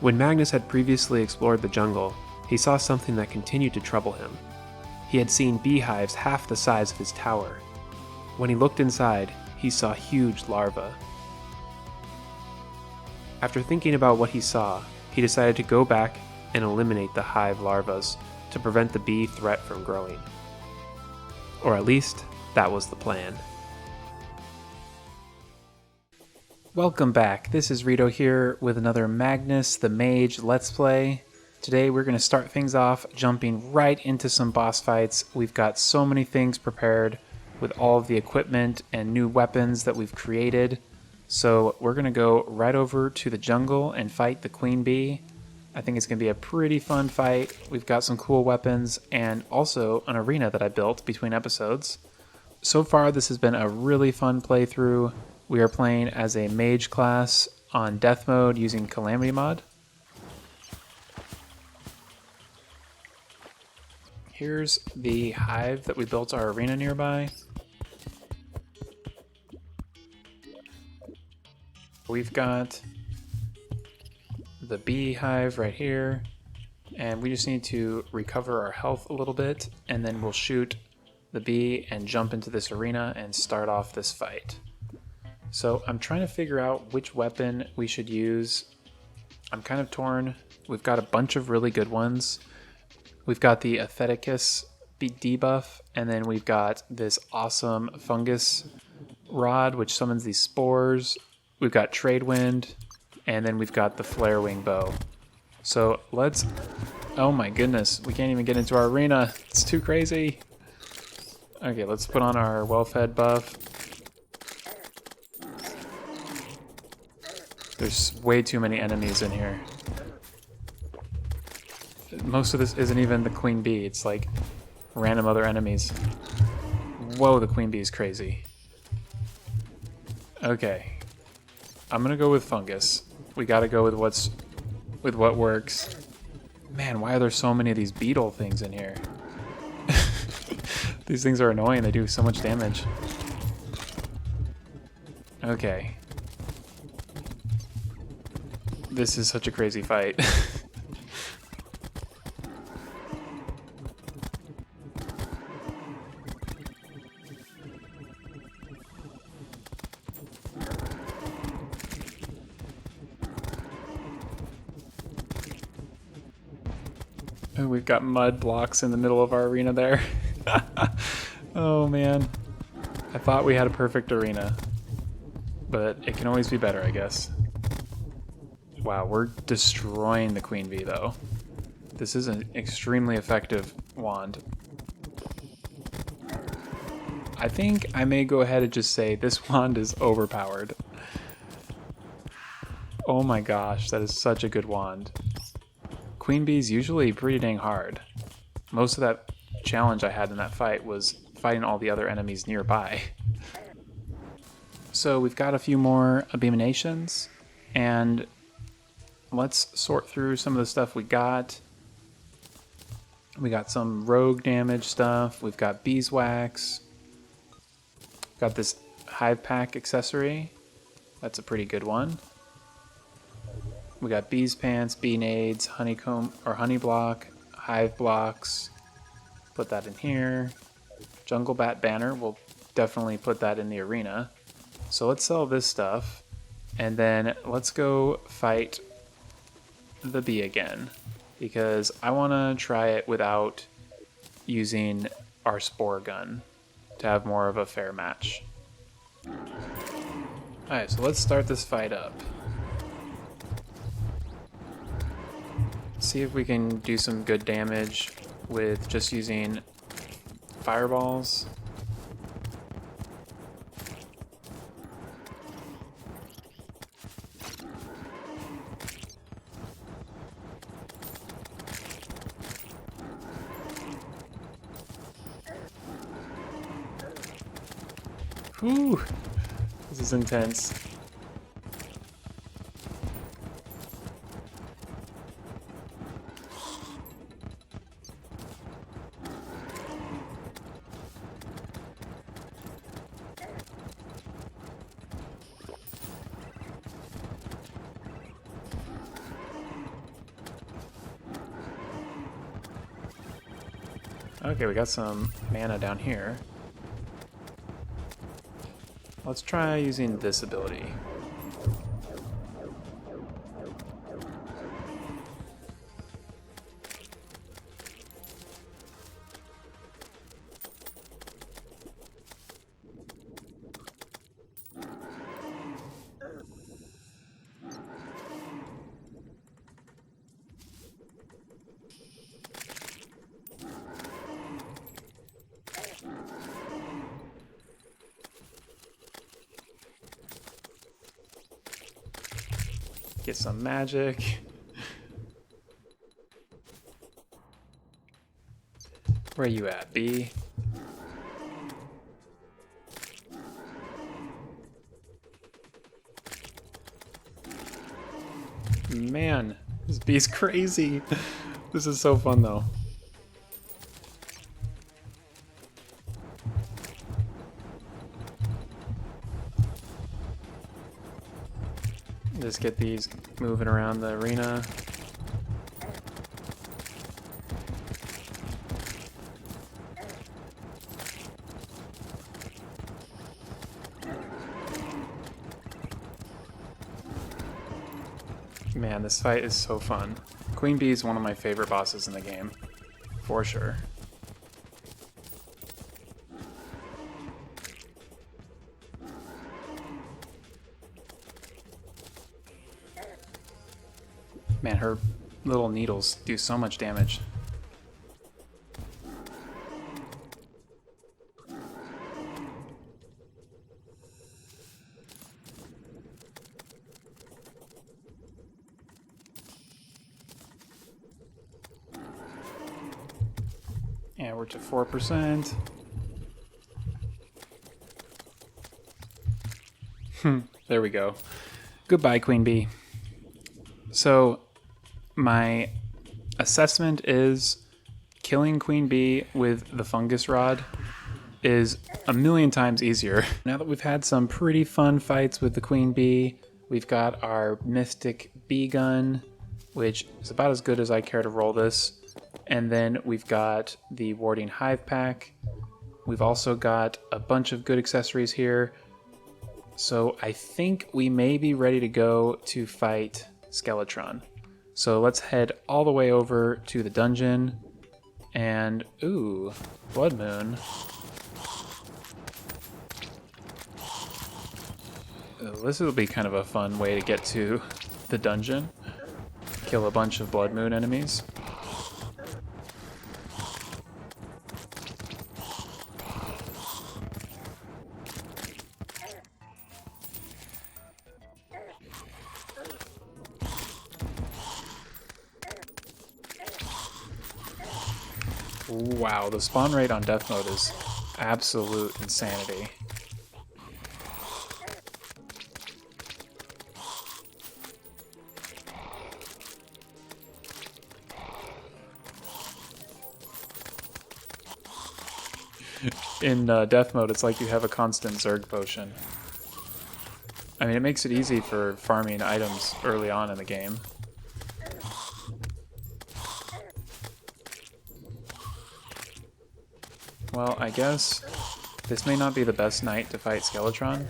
When Magnus had previously explored the jungle, he saw something that continued to trouble him. He had seen beehives half the size of his tower. When he looked inside, he saw huge larvae. After thinking about what he saw, he decided to go back and eliminate the hive larvae to prevent the bee threat from growing. Or at least, that was the plan. Welcome back, this is Rito here with another Magnus the Mage Let's Play. Today we're going to start things off jumping right into some boss fights. We've got so many things prepared with all of the equipment and new weapons that we've created. So we're going to go right over to the jungle and fight the Queen Bee. I think it's going to be a pretty fun fight. We've got some cool weapons and also an arena that I built between episodes. So far this has been a really fun playthrough. We are playing as a mage class on Death Mode using Calamity Mod. Here's the hive that we built our arena nearby. We've got the beehive right here, and we just need to recover our health a little bit, and then we'll shoot the bee and jump into this arena and start off this fight. So I'm trying to figure out which weapon we should use. I'm kind of torn. We've got a bunch of really good ones. We've got the Aestheticus debuff, and then we've got this awesome fungus rod which summons these spores. We've got Trade Wind, and then we've got the Flare Wing bow. So let's... Oh my goodness, we can't even get into our arena. It's too crazy. Okay, let's put on our well-fed buff. There's way too many enemies in here. Most of this isn't even the Queen Bee, it's like random other enemies. Whoa, the Queen Bee is crazy. Okay. I'm gonna go with fungus. We gotta go with what works. Man, why are there so many of these beetle things in here? These things are annoying, they do so much damage. Okay. This is such a crazy fight. Oh, we've got mud blocks in the middle of our arena there. Oh man. I thought we had a perfect arena, but it can always be better, I guess. Wow, we're destroying the Queen Bee, though. This is an extremely effective wand. I think I may go ahead and just say this wand is overpowered. Oh my gosh, that is such a good wand. Queen Bee's usually pretty dang hard. Most of that challenge I had in that fight was fighting all the other enemies nearby. So we've got a few more abominations, and let's sort through some of the stuff we got. We got some rogue damage stuff. We've got beeswax. Got this hive pack accessory. That's a pretty good one. We got bees pants, bee nades, honeycomb or honey block, hive blocks. Put that in here. Jungle bat banner. We'll definitely put that in the arena. So let's sell this stuff, and then let's go fight the bee again, because I want to try it without using our spore gun to have more of a fair match. Alright, so let's start this fight up. See if we can do some good damage with just using fireballs. Whew, this is intense. Okay, we got some mana down here. Let's try using this ability. Get some magic. Where you at, B? Man, this B's crazy. This is so fun though. Just get these moving around the arena. Man, this fight is so fun. Queen Bee is one of my favorite bosses in the game, for sure. Man, her little needles do so much damage. Yeah, we're to 4%. There we go. Goodbye, Queen Bee. So, my assessment is killing Queen Bee with the fungus rod is a million times easier. Now that we've had some pretty fun fights with the Queen Bee, we've got our Mystic Bee Gun, which is about as good as I care to roll this. And then we've got the Warding Hive Pack. We've also got a bunch of good accessories here. So I think we may be ready to go to fight Skeletron. So let's head all the way over to the dungeon. And, ooh, Blood Moon. This will be kind of a fun way to get to the dungeon. Kill a bunch of Blood Moon enemies. Wow, the spawn rate on Death Mode is absolute insanity. In Death Mode, it's like you have a constant Zerg potion. I mean, it makes it easy for farming items early on in the game. Well, I guess this may not be the best night to fight Skeletron,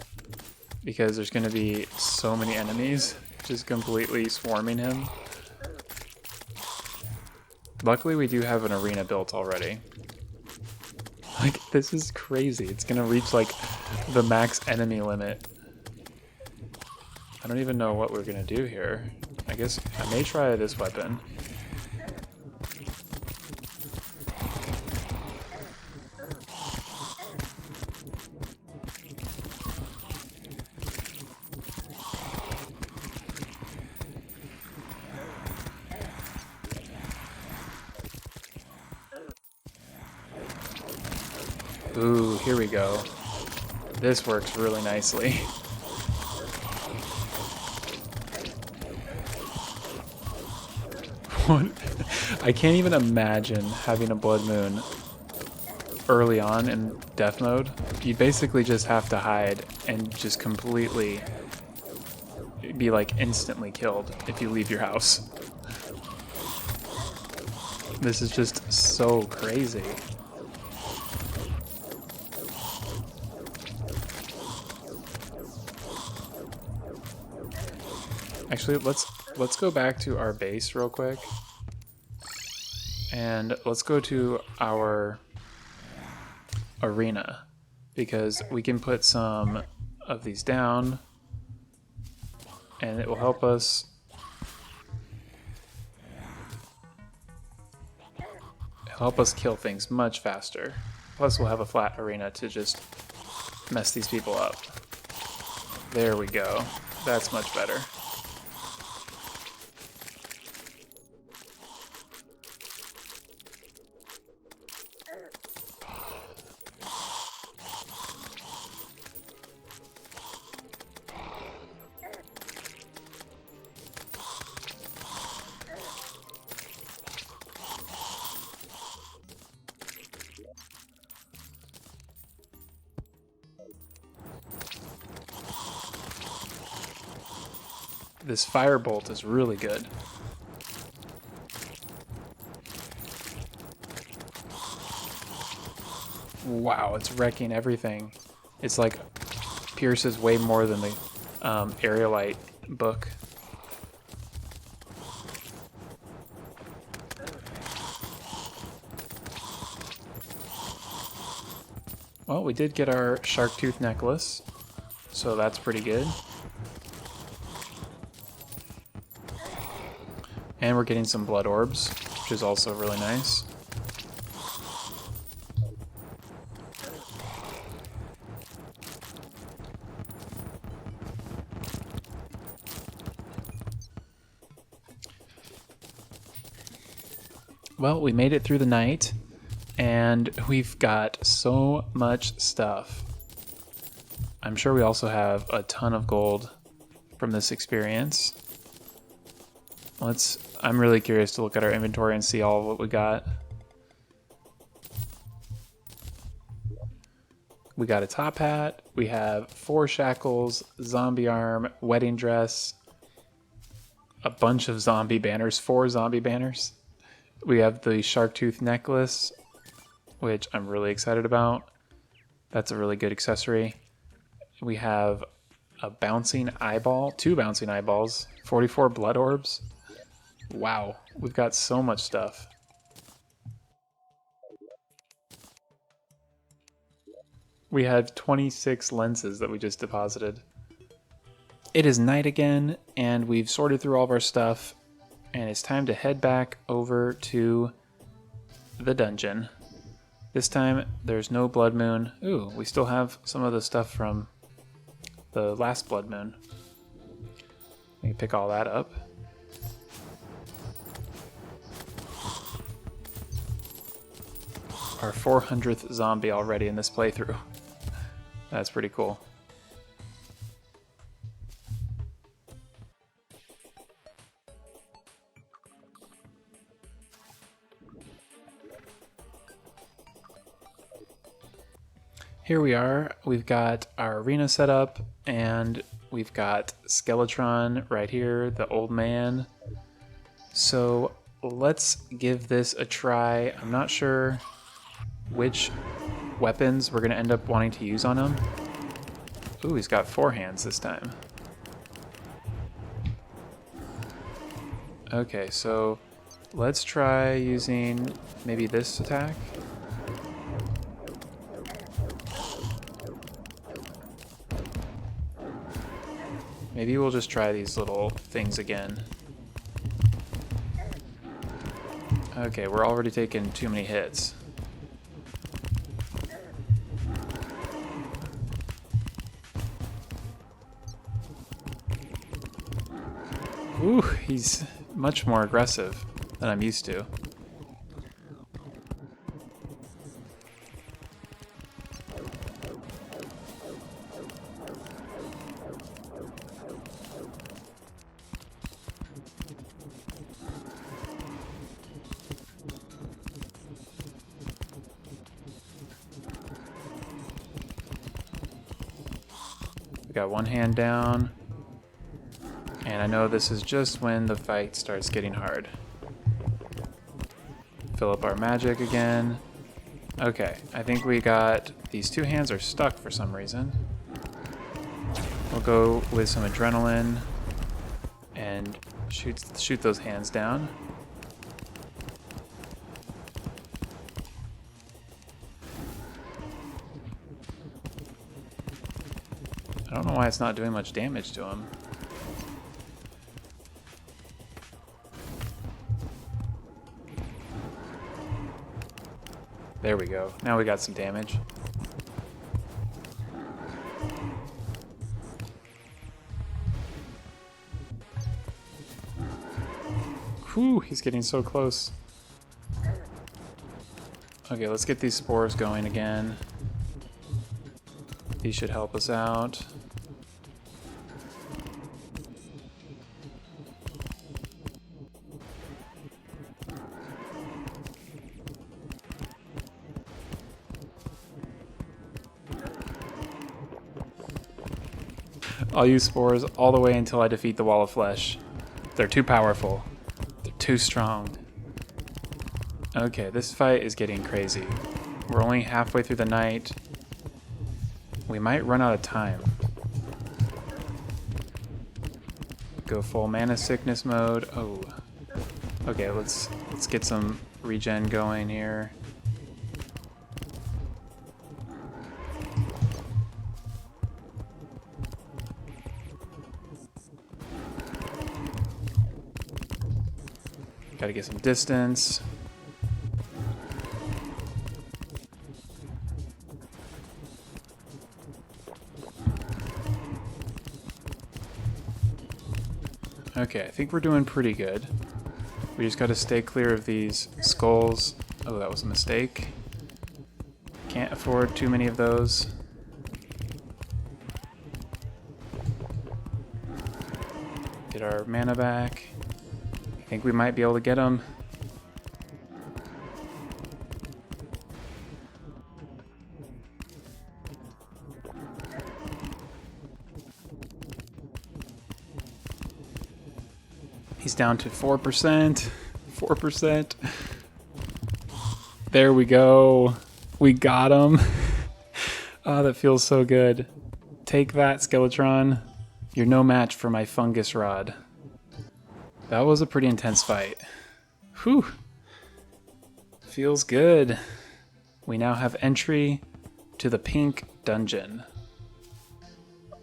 because there's going to be so many enemies just completely swarming him. Luckily, we do have an arena built already. Like, this is crazy. It's going to reach, like, the max enemy limit. I don't even know what we're going to do here. I guess I may try this weapon. Ooh, here we go. This works really nicely. What? I can't even imagine having a Blood Moon early on in Death Mode. You basically just have to hide and just completely be like instantly killed if you leave your house. This is just so crazy. Actually, let's go back to our base real quick. And let's go to our arena, because we can put some of these down and it will help us kill things much faster. Plus we'll have a flat arena to just mess these people up. There we go. That's much better. This firebolt is really good. Wow, it's wrecking everything. It's like pierces way more than the aerialite book. Well, we did get our shark tooth necklace, so that's pretty good. And we're getting some blood orbs, which is also really nice. Well, we made it through the night, and we've got so much stuff. I'm sure we also have a ton of gold from this experience. I'm really curious to look at our inventory and see all of what we got. We got a top hat, we have 4 shackles, zombie arm, wedding dress, a bunch of zombie banners, 4 zombie banners. We have the shark tooth necklace, which I'm really excited about. That's a really good accessory. We have a bouncing eyeball, 2 bouncing eyeballs, 44 blood orbs. Wow, we've got so much stuff. We have 26 lenses that we just deposited. It is night again, and we've sorted through all of our stuff, and it's time to head back over to the dungeon. This time, there's no blood moon. Ooh, we still have some of the stuff from the last blood moon. We can pick all that up. Our 400th zombie already in this playthrough. That's pretty cool. Here we are. We've got our arena set up, and we've got Skeletron right here, the old man. So let's give this a try. I'm not sure which weapons we're going to end up wanting to use on him. Ooh, he's got 4 hands this time. Okay, so let's try using maybe this attack. Maybe we'll just try these little things again. Okay, we're already taking too many hits. Ooh, he's much more aggressive than I'm used to. We got 1 hand down. And I know this is just when the fight starts getting hard. Fill up our magic again. Okay, I think we got... These 2 hands are stuck for some reason. We'll go with some adrenaline. and shoot those hands down. I don't know why it's not doing much damage to him. There we go. Now we got some damage. Whew, he's getting so close. Okay, let's get these spores going again. These should help us out. I'll use spores all the way until I defeat the wall of flesh. They're too powerful. They're too strong. Okay, this fight is getting crazy. We're only halfway through the night. We might run out of time. Go full mana sickness mode. Oh. Okay, let's get some regen going here. Gotta get some distance. Okay, I think we're doing pretty good. We just gotta stay clear of these skulls. Oh, that was a mistake. Can't afford too many of those. Get our mana back. I think we might be able to get him. He's down to 4%. 4%. There we go. We got him. Oh, that feels so good. Take that, Skeletron. You're no match for my fungus rod. That was a pretty intense fight. Whew. Feels good. We now have entry to the pink dungeon.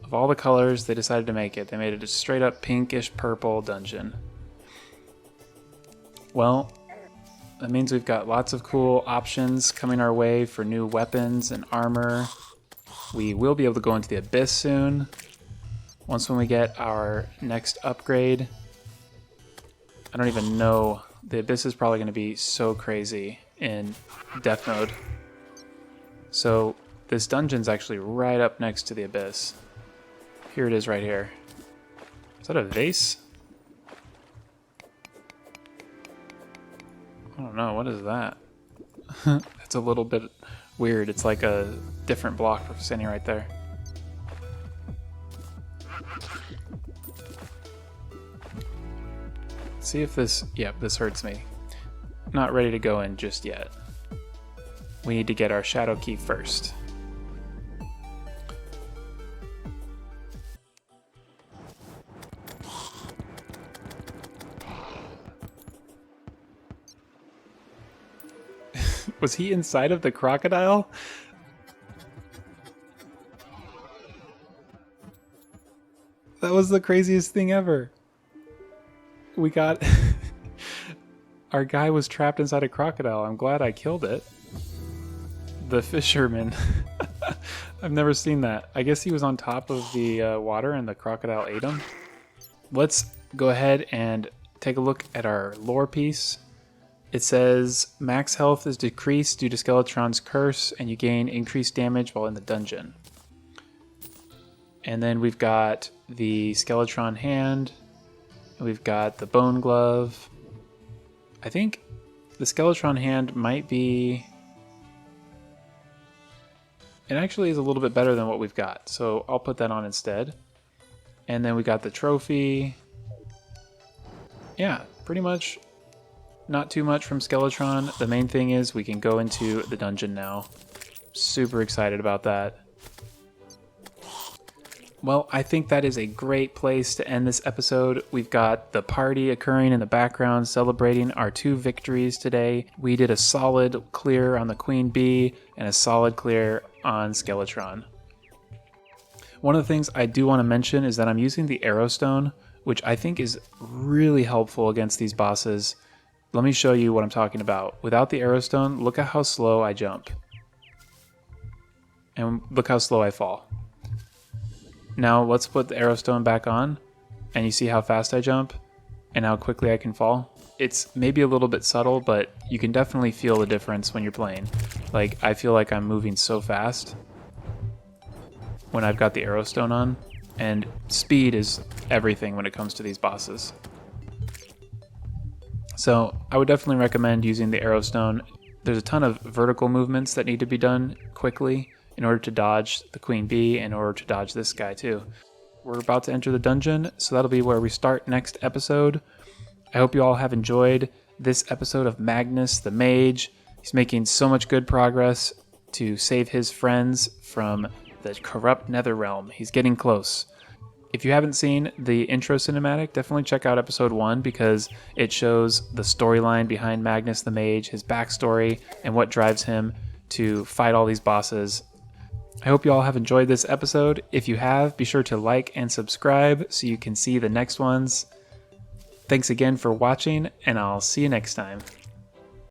Of all the colors they decided to make it, they made it a straight up pinkish purple dungeon. Well, that means we've got lots of cool options coming our way for new weapons and armor. We will be able to go into the Abyss soon. Once when we get our next upgrade. I don't even know. The Abyss is probably going to be so crazy in Death Mode. So this dungeon's actually right up next to the Abyss. Here it is right here. Is that a vase? I don't know. What is that? It's a little bit weird. It's like a different block standing right there. See if this... Yep, this hurts me. Not ready to go in just yet. We need to get our shadow key first. Was he inside of the crocodile? That was the craziest thing ever. We got... Our guy was trapped inside a crocodile. I'm glad I killed it. The fisherman. I've never seen that. I guess he was on top of the water and the crocodile ate him. Let's go ahead and take a look at our lore piece. It says max health is decreased due to Skeletron's curse and you gain increased damage while in the dungeon. And then we've got the Skeletron hand. We've got the bone glove. I think the Skeletron hand might be... It actually is a little bit better than what we've got, so I'll put that on instead. And then we got the trophy. Yeah, pretty much not too much from Skeletron. The main thing is we can go into the dungeon now. Super excited about that. Well, I think that is a great place to end this episode. We've got the party occurring in the background celebrating our 2 victories today. We did a solid clear on the Queen Bee and a solid clear on Skeletron. One of the things I do want to mention is that I'm using the Arrowstone, which I think is really helpful against these bosses. Let me show you what I'm talking about. Without the Arrowstone, look at how slow I jump. And look how slow I fall. Now let's put the Arrowstone back on, and you see how fast I jump and how quickly I can fall. It's maybe a little bit subtle, but you can definitely feel the difference when you're playing. Like, I feel like I'm moving so fast when I've got the Arrowstone on, and speed is everything when it comes to these bosses. So I would definitely recommend using the Arrowstone. There's a ton of vertical movements that need to be done quickly in order to dodge the Queen Bee, in order to dodge this guy too. We're about to enter the dungeon, so that'll be where we start next episode. I hope you all have enjoyed this episode of Magnus the Mage. He's making so much good progress to save his friends from the corrupt nether realm. He's getting close. If you haven't seen the intro cinematic, definitely check out episode 1 because it shows the storyline behind Magnus the Mage, his backstory, and what drives him to fight all these bosses. I hope you all have enjoyed this episode. If you have, be sure to like and subscribe so you can see the next ones. Thanks again for watching, and I'll see you next time.